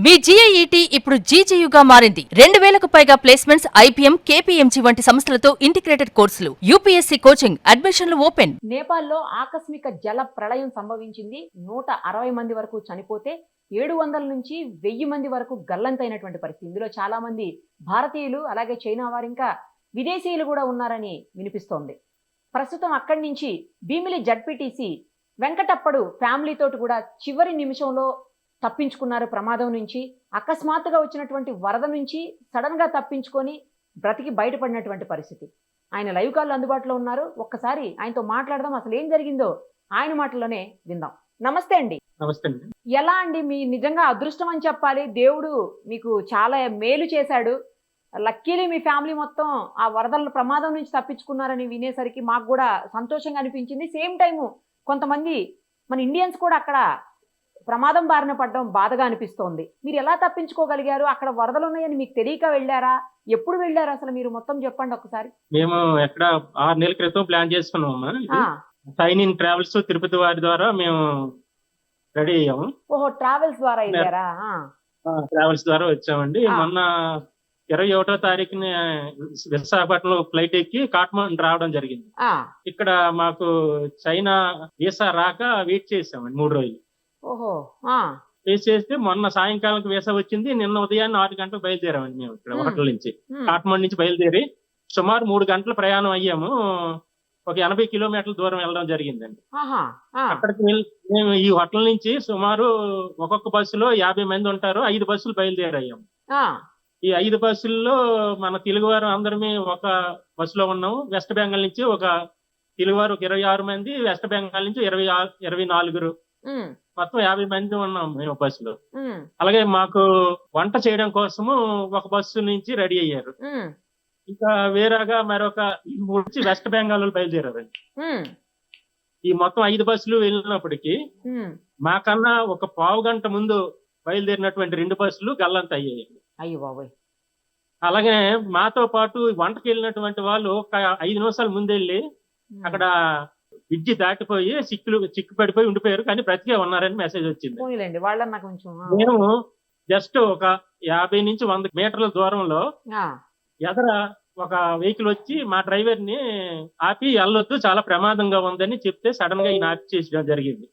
మీ జీఐఈటీ ఇప్పుడు జీజేయుగా మారింది. 2000కు పైగా ప్లేస్మెంట్స్, ఐపీఎం, కేపీఎంజీ వంటి సంస్థలతో ఇంటిగ్రేటెడ్ కోర్సులు. యూపీఎస్సీ కోచింగ్, అడ్మిషన్లు ఓపెన్. నేపాల్లో ఆకస్మిక జల ప్రళయం సంభవించింది. 160 మంది వరకు చనిపోతే 700 నుంచి 1000 మంది వరకు గల్లంతైనటువంటి పరిస్థితి. ఇందులో చాలా మంది భారతీయులు, అలాగే చైనా వారు, ఇంకా విదేశీయులు కూడా ఉన్నారని వినిపిస్తోంది. ప్రస్తుతం అక్కడి నుంచి భీమిలి జడ్పీటీసీ వెంకటప్పడు ఫ్యామిలీతోటి కూడా చివరి నిమిషంలో తప్పించుకున్నారు ప్రమాదం నుంచి. అకస్మాత్తుగా వచ్చినటువంటి వరద నుంచి సడన్ గా తప్పించుకొని బ్రతికి బయటపడినటువంటి పరిస్థితి. ఆయన లైవ్ కాల్ అందుబాటులో ఉన్నారు. ఒక్కసారి ఆయనతో మాట్లాడదాం, అసలు ఏం జరిగిందో ఆయన మాటల్లోనే విందాం. నమస్తే అండి. నమస్తే అండి. ఎలా అండి, మీ నిజంగా అదృష్టం అని చెప్పాలి. దేవుడు మీకు చాలా మేలు చేశాడు. లక్కీలీ మీ ఫ్యామిలీ మొత్తం ఆ వరదల ప్రమాదం నుంచి తప్పించుకున్నారని వినేసరికి మాకు కూడా సంతోషంగా అనిపించింది. సేమ్ టైము కొంతమంది మన ఇండియన్స్ కూడా అక్కడ ప్రమాదం బారిన పడడం బాధగా అనిపిస్తోంది. మీరు ఎలా తప్పించుకోగలిగారు? అక్కడ వరదలు ఉన్నాయని మీకు తెలియక వెళ్ళారా? ఎప్పుడు వెళ్ళారు అసలు? మీరు మొత్తం చెప్పండి ఒకసారి. మేము ఎక్కడ 6 నెలల క్రితం ప్లాన్ చేసుకున్నామమ్మా. సైన్ ఇన్ ట్రావెల్స్ తిరుపతి వారి ద్వారా మేము రెడీ అయ్యాము. ఓహో, ట్రావెల్స్ ద్వారా వెళ్ళారా? ట్రావెల్స్ ద్వారా వచ్చామండి. మొన్న 21వ తారీఖున విశాఖపట్నం ఫ్లైట్ ఎక్కి కాట్మండు రావడం జరిగింది. ఇక్కడ మాకు చైనా వీసా రాక వెయిట్ చేసామండి 3 రోజులు. ఓహో, వెయిట్ చేస్తే మొన్న సాయంకాలం వీసా వచ్చింది. నిన్న ఉదయాన్నే 6 గంటలకు బయలుదేరామండి మేము ఇక్కడ హోటల్ నుంచి. కాట్మండు నుంచి బయలుదేరి సుమారు 3 గంటల ప్రయాణం అయ్యాము. ఒక 80 కిలోమీటర్ల దూరం వెళ్ళడం జరిగిందండి. అక్కడికి మేము ఈ హోటల్ నుంచి సుమారు ఒక్కొక్క బస్సులో 50 మంది ఉంటారు. 5 బస్సులు బయలుదేరయ్యాము. ఈ 5 బస్సుల్లో మన తెలుగువారు అందరమే ఒక బస్సులో ఉన్నాము. వెస్ట్ బెంగాల్ నుంచి ఒక తెలుగువారు ఒక 26 మంది, వెస్ట్ బెంగాల్ నుంచి 24 మొత్తం 50 మంది ఉన్నాం మేము బస్సులో. అలాగే మాకు వంట చేయడం కోసము ఒక బస్సు నుంచి రెడీ అయ్యారు. ఇంకా వేరేగా మరొక నుంచి వెస్ట్ బెంగాల్ బయలుదేరారండి. ఈ మొత్తం 5 బస్సులు వెళ్ళినప్పటికీ మాకన్నా ఒక పావు గంట ముందు బయలుదేరినటువంటి 2 బస్సులు గల్లంత అయ్యాయండి. అయ్యో బాబోయ్. అలాగే మాతో పాటు వంటకి వెళ్ళినటువంటి వాళ్ళు ఒక 5 నిమిషాల ముందెళ్ళి అక్కడ బ్రిడ్జి దాటిపోయి చిక్కు పడిపోయి ఉండిపోయారు, కానీ బ్రతికే ఉన్నారని మెసేజ్ వచ్చింది. మేము జస్ట్ ఒక 50 నుంచి 100 మీటర్ల దూరంలో ఎదర ఒక వెహికల్ వచ్చి మా డ్రైవర్ ని ఆపి వెళ్ళొద్దు, చాలా ప్రమాదంగా ఉందని చెప్తే సడన్ గా ఈయన ఆపి చేసడం జరిగింది.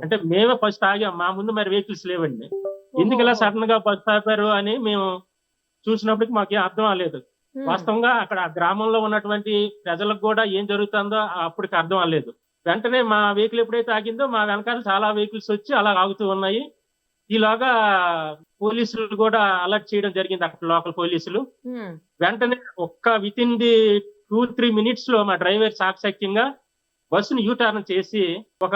అంటే మేమే ఫస్ట్ ఆగాం, మా ముందు మరి వెహికల్స్ లేవండి. ఎందుకు ఇలా సడన్ గా ఫస్ట్ ఆపారు అని మేము చూసినప్పటికి మాకేం అర్థం అవ్వలేదు. వాస్తవంగా అక్కడ గ్రామంలో ఉన్నటువంటి ప్రజలకు కూడా ఏం జరుగుతుందో అప్పటికి అర్థం అవ్వలేదు. వెంటనే మా వెహికల్ ఎప్పుడైతే ఆగిందో మా వెనకాల చాలా వెహికల్స్ వచ్చి అలా ఆగుతూ ఉన్నాయి. ఈలోగా పోలీసులు కూడా అలర్ట్ చేయడం జరిగింది, అక్కడ లోకల్ పోలీసులు. వెంటనే విత్ ఇన్ ది 2-3 మినిట్స్ లో మా డ్రైవర్ చాకచక్యంగా బస్సును యూటర్న్ చేసి ఒక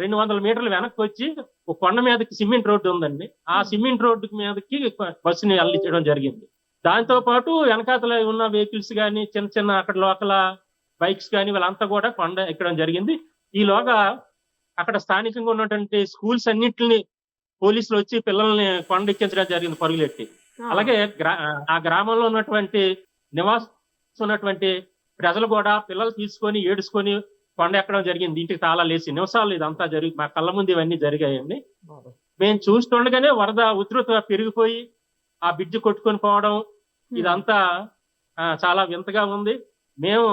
200 మీటర్లు వెనక్కి వచ్చి ఒక కొండ మీదకి సిమెంట్ రోడ్డు ఉందండి, ఆ సిమెంట్ రోడ్డు మీదకి బస్సుని అల్లించడం జరిగింది. దాంతో పాటు వెనకాతల ఉన్న వెహికల్స్ కానీ చిన్న చిన్న అక్కడ లోకల్ బైక్స్ కానీ వాళ్ళంతా కూడా కొండ ఎక్కడం జరిగింది. ఈలోగా అక్కడ స్థానికంగా ఉన్నటువంటి స్కూల్స్ అన్నింటిని పోలీసులు వచ్చి పిల్లల్ని కొండ ఎక్కించడం జరిగింది పరుగులెట్టి. అలాగే ఆ గ్రామంలో ఉన్నటువంటి నివాసం ఉన్నటువంటి ప్రజలు కూడా పిల్లలు తీసుకొని ఏడుచుకొని కొండ ఎక్కడం జరిగింది. ఇంటికి తాళాలు వేసి నిమిషాలు ఇదంతా జరిగి మా కళ్ళ ముందు ఇవన్నీ జరిగాయండి. మేము చూస్తుండగానే వరద ఉధృత పెరిగిపోయి ఆ బ్రిడ్జ్ కొట్టుకొని పోవడం ఇదంతా చాలా వింతగా ఉంది. మేము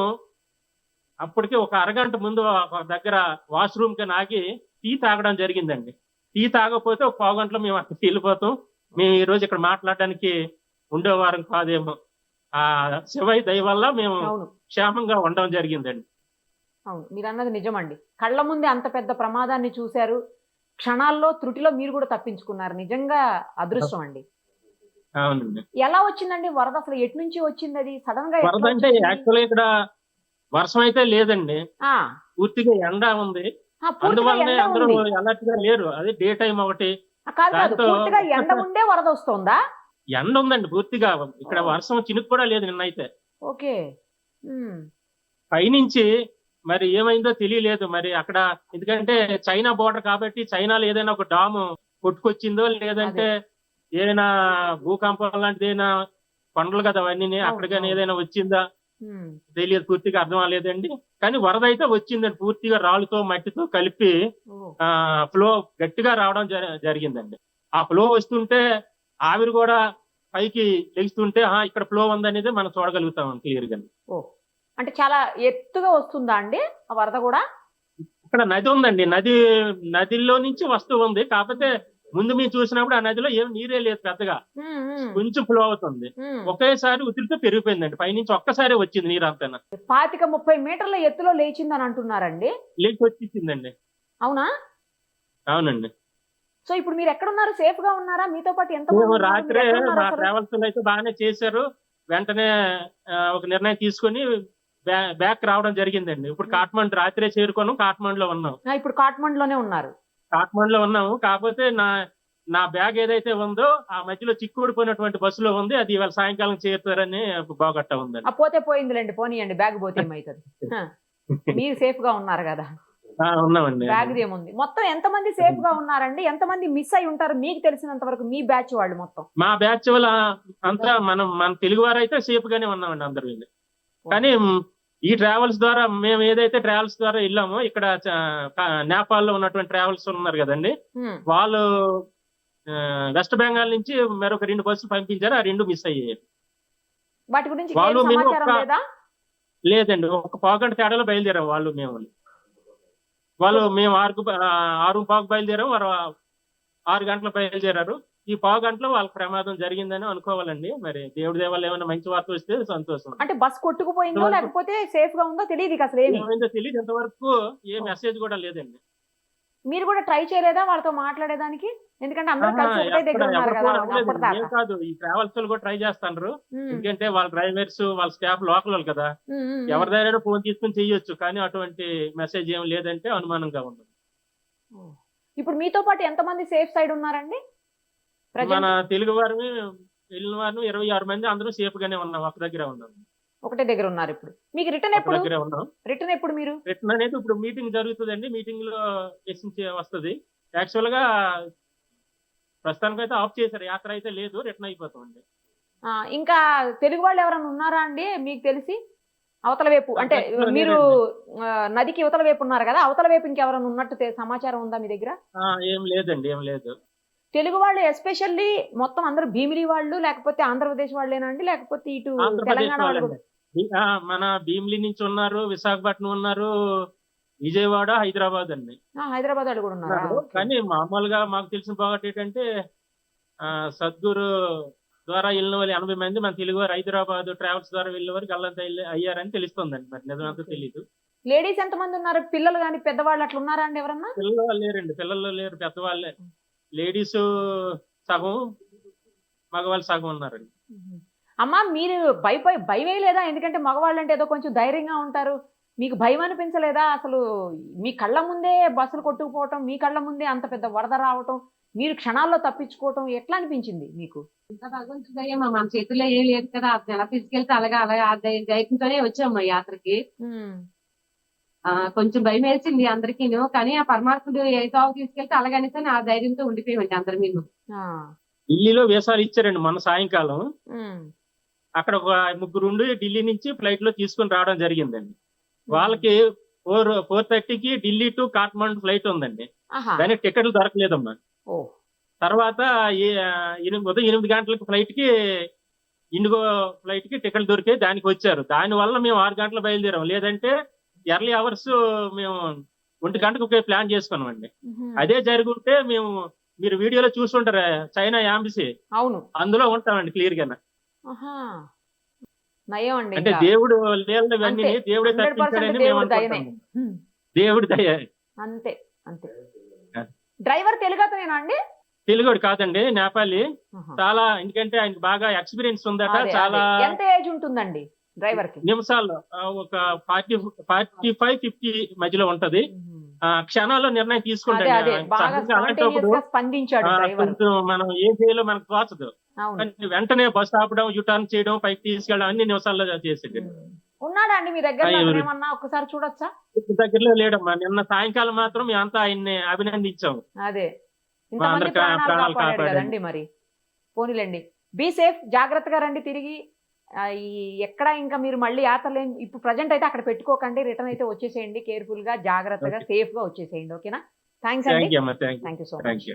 అప్పటికి ఒక అరగంట ముందు ఒక దగ్గర వాష్రూమ్ కి ఆగి టీ తాగడం జరిగిందండి. టీ తాగకపోతే ఒక పావు గంటలో మేము అక్కడికి వెళ్ళిపోతాం. మేము ఈ రోజు ఇక్కడ మాట్లాడడానికి ఉండేవారం కాదేమో. ఆ శివయ్య దయ వల్ల మేము క్షేమంగా ఉండడం జరిగిందండి. అవును, మీరు అన్నది నిజమండి. కళ్ళ ముందే అంత పెద్ద ప్రమాదాన్ని చూశారు. క్షణాల్లో త్రుటిలో మీరు కూడా తప్పించుకున్నారు. నిజంగా అదృష్టం అండి. అవునండి. ఎలా వచ్చిందండి వరద? అసలు ఎటు నుంచి వచ్చింది అది సడన్ గా? వరద అంటే యాక్చువల్ ఇక్కడ వర్షం అయితే లేదండి, పూర్తిగా ఎండ ఉంది. అందువల్లనే అందరూ అలర్ట్ గా లేరు. అది డే టైం ఒకటి. ఎండ ఉండే వరద వస్తుందా? ఎండ ఉందండి పూర్తిగా. ఇక్కడ వర్షం చినుకు కూడా లేదు నిన్నైతే. ఓకే. పైనుంచి మరి ఏమైందో తెలియలేదు మరి అక్కడ, ఎందుకంటే చైనా బోర్డర్ కాబట్టి చైనాలో ఏదైనా ఒక డాము కొట్టుకొచ్చిందో లేదంటే ఏదైనా భూకంపం లాంటిది ఏదైనా కొండలు కదా అవన్నీ, అక్కడికైనా ఏదైనా వచ్చిందా తెలియదు, పూర్తిగా అర్థం అవ్వలేదండి. కానీ వరద అయితే వచ్చిందండి, పూర్తిగా రాళ్ళతో మట్టితో కలిపి ఫ్లో గట్టిగా రావడం జరిగిందండి. ఆ ఫ్లో వస్తుంటే ఆవిరి కూడా పైకి లెగుస్తుంటే ఇక్కడ ఫ్లో ఉందనేది మనం చూడగలుగుతాం క్లియర్ గా. ఓ, అంటే చాలా ఎత్తుగా వస్తుందా అండి ఆ వరద కూడా? ఇక్కడ నది ఉందండి, నదిలో నుంచి వస్తూ ఉంది. కాకపోతే ముందు మీరు చూసినప్పుడు ఆ నదిలో ఏం నీరే లేదు పెద్దగా, కొంచెం ఫ్లో అవుతుంది. ఒకేసారి ఉతిరితో పెరిగిపోయిందండి, పైనుంచి ఒక్కసారి వచ్చింది నీరు అంతా. 25-30 మీటర్ల ఎత్తులో లేచిందని అంటున్నారండి. లేచి వచ్చిందండి. అవునా? అవునండి. సో ఇప్పుడు మీరు ఎక్కడున్నారు? సేఫ్ గా ఉన్నారా? మీతో పాటు ఎంత రాత్రే మా ట్రావెల్స్ అయితే బాగానే చేశారు. వెంటనే ఒక నిర్ణయం తీసుకుని బ్యాక్ రావడం జరిగిందండి. ఇప్పుడు కాఠ్మండు రాత్రే చేరుకున్నాం, కాఠ్మండులో ఉన్నాం. ఇప్పుడు కాఠ్మండులోనే ఉన్నారు? కాఠ్మండులో ఉన్నాము. కాకపోతే నా బ్యాగ్ ఏదైతే ఉందో ఆ మధ్యలో చిక్కుడిపోయినటువంటి బస్సులో ఉంది. అది ఇవాళ సాయంకాలం చేరుతారని బాగట్ట ఉందండి. పోతే పోయిందిలేండి, పోనీయండి, బ్యాగ్ పోతే ఏమవుతుంది. మీరు సేఫ్ గా ఉన్నారు కదా? ఉన్నామండి. బ్యాగ్ ఏముంది? మొత్తం ఎంతమంది సేఫ్ గా ఉన్నారండి? ఎంతమంది మిస్ అయి ఉంటారు మీకు తెలిసినంత వరకు, మీ బ్యాచ్ వాళ్ళు మొత్తం? మా బ్యాచ్ వాళ్ళ అంతా మన తెలుగు వారు అయితే సేఫ్ గానే ఉన్నామండి అందరూ. కానీ ఈ ట్రావెల్స్ ద్వారా మేము ఏదైతే ట్రావెల్స్ ద్వారా వెళ్ళామో, ఇక్కడ నేపాల్ లో ఉన్నటువంటి ట్రావెల్స్ ఉన్నారు కదండి, వాళ్ళు వెస్ట్ బెంగాల్ నుంచి మరొక 2 బస్సులు పంపించారు. ఆ 2 మిస్ అయ్యాయి. వాటి గురించి వాళ్ళు లేదండి, ఒక పావుగంట తేడాలో బయలుదేరాం వాళ్ళు. మేము 6:15 బయలుదేరాం, వారు 6 గంటలు బయలుదేరారు. ఈ పావు గంటలో వాళ్ళకి ప్రమాదం జరిగిందని అనుకోవాలండి. మరి దేవుడి దేవాళ్ళు ఏమైనా మంచి వార్త వస్తే సంతోషం. అంటే బస్ కొట్టుకుపోయిందో లేకపోతే సేఫ్ గా ఉందో తెలియదు అసలు, ఏమైందో తెలియదు. ఇంతవరకు ఏ మెసేజ్ కూడా లేదండి. మీరు కూడా ట్రై చేయలేదా వాళ్ళతో మాట్లాడేదానికి? ఎందుకంటే అందరూ కలిసి ఒకటే దగ్గర ఉన్నారు కదా. కాదు, ఈ ట్రావెల్స్ కూడా ట్రై చేస్తారు. ఎందుకంటే వాళ్ళ డ్రైవర్స్, వాళ్ళ స్టాఫ్ లోకల్ వాళ్ళు కదా, ఎవరి దగ్గర ఫోన్ తీసుకుని చెయ్యొచ్చు. కానీ అటువంటి మెసేజ్ ఏం లేదంటే అనుమానంగా ఉంది. ఇప్పుడు మీతో పాటు ఎంతమంది సేఫ్ సైడ్ ఉన్నారండి? మన తెలుగు వారిని వెళ్ళిన వారిని 26 మంది అందరూ సేఫ్ గానే ఉన్నాం. ఒక దగ్గర ఉన్నాం, ఒకటే దగ్గర ఉన్నారు. ఇప్పుడు మీకు రిటర్న్ ఎప్పుడు? మీరు రిటర్న్ అనేది ఇప్పుడు మీటింగ్ జరుగుతుందండి. మీటింగ్ లో డెసిషన్ వస్తుంది. యాక్చువల్ గా ప్రస్తుతానికి అయితే ఆఫ్ చేశారు, యాత్ర అయితే లేదు, రిటర్న్ అయిపోతామండి. ఇంకా తెలుగు వాళ్ళు ఎవరైనా ఉన్నారా అండి మీకు తెలిసి అవతల వైపు? అంటే మీరు నదికి యువతల వైపు ఉన్నారు కదా, అవతల వైపు ఇంకెవరైనా ఉన్నట్టు సమాచారం ఉందా మీ దగ్గర? ఏం లేదండి, ఏం లేదు. తెలుగు వాళ్ళు ఎస్పెషల్లీ మొత్తం అందరూ భీమిలి వాళ్ళు, లేకపోతే ఆంధ్రప్రదేశ్ వాళ్ళేనా అండి, లేకపోతే ఇటు తెలంగాణ వాళ్ళు? మన భీమిలి నుంచి ఉన్నారు, విశాఖపట్నం ఉన్నారు, విజయవాడ, హైదరాబాద్ అండి. హైదరాబాద్ వాళ్ళు కూడా ఉన్నారు. కానీ మామూలుగా మాకు తెలిసిన బాగా ఏంటంటే సద్గురు ద్వారా వెళ్ళిన వాళ్ళు 80 మంది మన తెలుగు వారు హైదరాబాద్ ట్రావెల్స్ ద్వారా వెళ్ళిన వారికి గల్లంత అయ్యారని తెలుస్తుందండి. మరి నిజమంతా తెలియదు. లేడీస్ ఎంతమంది ఉన్నారు? పిల్లలు కానీ పెద్దవాళ్ళు అట్లా ఉన్నారా అండి ఎవరన్నా? పిల్లలు లేరండి, పిల్లలు లేరు, పెద్దవాళ్ళే. లేడీస్ సగం, మగవాళ్ళు సగం ఉన్నారండి. అమ్మా మీరు భయం లేదా? ఎందుకంటే మగవాళ్ళు అంటే ఏదో కొంచెం ధైర్యంగా ఉంటారు, మీకు భయం అనిపించలేదా? అసలు మీ కళ్ళ ముందే బస్సులు కొట్టుకుపోవటం, మీ కళ్ళ ముందే అంత పెద్ద వరద రావటం, మీరు క్షణాల్లో తప్పించుకోవటం ఎట్లా అనిపించింది మీకు? ఇంకా భగవంతుడు మన చేతుల్లో ఏం లేదు కదా, ఎలా తీసుకెళ్తే అలాగా ధైర్యంతోనే వచ్చాము యాత్రకి. కొంచెం భయం వేసింది అందరికీను, కానీ ఆ పరమాత్ముడు ఏ తావు తీసుకెళ్తే అలాగనేసి ఆ ధైర్యంతో ఉండిపోయామండి అందరు. మేము ఢిల్లీలో వీసాలు ఇచ్చారండి మొన్న సాయంకాలం. అక్కడ ఒక 3 ఢిల్లీ నుంచి ఫ్లైట్ లో తీసుకుని రావడం జరిగిందండి. వాళ్ళకి 4:30కి ఢిల్లీ టు కాఠ్మండు ఫ్లైట్ ఉందండి, దానికి టికెట్లు దొరకలేదమ్మా. తర్వాత ఉదయం 8 గంటలకు ఫ్లైట్ కి, ఇండిగో ఫ్లైట్ కి టికెట్లు దొరికాయి, దానికి వచ్చారు. దాని వల్ల మేము 6 గంటలు బయలుదేరాం. లేదంటే ఎర్లీ అవర్స్ మేము 1 గంటకు ప్లాన్ చేసుకున్నామండి. అదే జరుగుంటే మేము, మీరు వీడియోలో చూస్తుంటారు చైనా ఎంబసీ, అవును, అందులో ఉంటామండి క్లియర్ గా. అంటే దేవుడు లేవన్నీ దేవుడే తప్పించాడని మేము అనుకుంటాము. దేవుడి దయ అంతే. డ్రైవర్ తెలుగు అతనేనా అండి? తెలుగుడు కాదండి, నేపాలి. చాలా, ఎందుకంటే ఆయనకి బాగా ఎక్స్పీరియన్స్ ఉందట. చాలా. ఎంత ఏజ్ ఉంటుందండి డ్రైవర్ కి? నిమిషాల్లో ఒక 45-50 మధ్యలో ఉంటది. క్షణాల్లో నిర్ణయం తీసుకుంటాడు. మనం ఏం చేయాలో మనకు తోచదు, వెంటనే బస్ ఆపడం, యూటర్న్ చేయడం, పైకి తీసుకెళ్ళడం అన్ని నిమిషాల్లో చేసేది. ఉన్నాడా అండి మీ దగ్గర? ఒకసారి చూడొచ్చా? దగ్గరలో లేడమ్మా. నిన్న సాయంకాలం మాత్రం మేమంతా ఆయన్ని అభినందించాము. అదే కదండి. మరి పోనీలేండి, బీ సేఫ్, జాగ్రత్తగా రండి తిరిగి. ఎక్కడ ఇంకా మీరు మళ్ళీ యాత్రలు ఇప్పుడు ప్రజెంట్ అయితే అక్కడ పెట్టుకోకండి, రిటర్న్ అయితే వచ్చేసేయండి. కేర్ఫుల్ గా, జాగ్రత్తగా, సేఫ్ గా వచ్చేసేయండి. ఓకేనా? థ్యాంక్స్ అండి. Thank you so much.